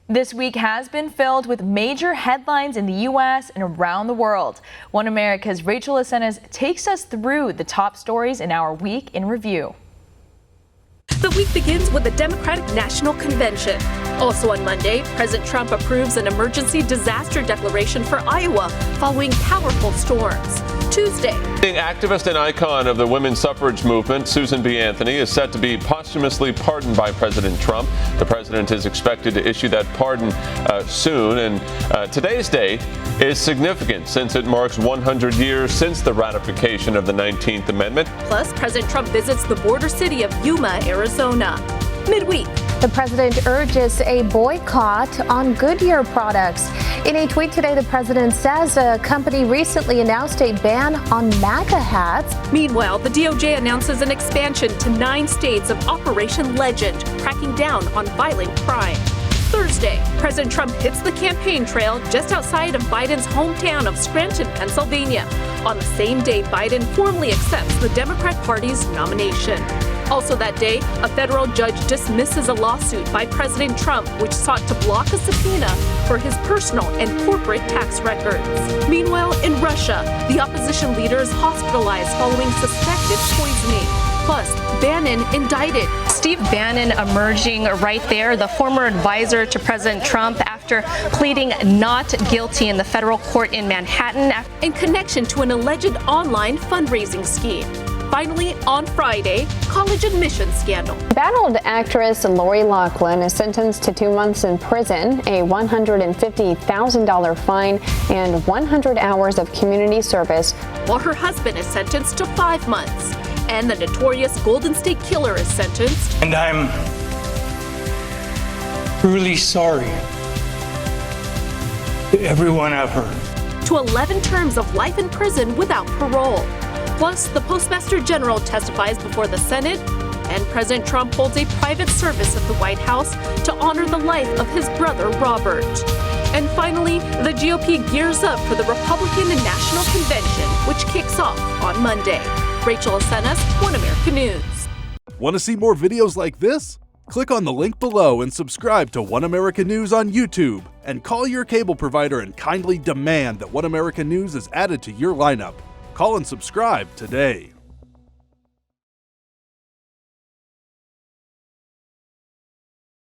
This week has been filled with major headlines in the U.S. and around the world. One America's Rachel Acenas takes us through the top stories in our Week in Review. The week begins with the Democratic National Convention. Also on Monday, President Trump approves an emergency disaster declaration for Iowa following powerful storms. Tuesday, activist and icon of the women's suffrage movement, Susan B. Anthony, is set to be posthumously pardoned by President Trump. The president is expected to issue that pardon soon, and today's day is significant since it marks 100 years since the ratification of the 19th Amendment. Plus, President Trump visits the border city of Yuma, Arizona. Midweek, the president urges a boycott on Goodyear products. In a tweet today, the president says a company recently announced a ban on MAGA hats. Meanwhile, the DOJ announces an expansion to 9 states of Operation Legend, cracking down on violent crime. Thursday, President Trump hits the campaign trail just outside of Biden's hometown of Scranton, Pennsylvania. On the same day, Biden formally accepts the Democrat Party's nomination. Also that day, a federal judge dismisses a lawsuit by President Trump which sought to block a subpoena for his personal and corporate tax records. Meanwhile, in Russia, the opposition leader is hospitalized following suspected poisoning. Plus, Bannon indicted. Steve Bannon emerging right there, the former advisor to President Trump, after pleading not guilty in the federal court in Manhattan in connection to an alleged online fundraising scheme. Finally, on Friday, college admissions scandal. Embattled actress Lori Loughlin is sentenced to 2 months in prison, a $150,000 fine, and 100 hours of community service, while her husband is sentenced to 5 months. And the notorious Golden State Killer is sentenced. And I'm really sorry to everyone I've hurt. To 11 terms of life in prison without parole. Plus, the Postmaster General testifies before the Senate, and President Trump holds a private service at the White House to honor the life of his brother, Robert. And finally, the GOP gears up for the Republican National Convention, which kicks off on Monday. Rachel Acenas, One America News. Want to see more videos like this? Click on the link below and subscribe to One America News on YouTube. And call your cable provider and kindly demand that One America News is added to your lineup. Call and subscribe today.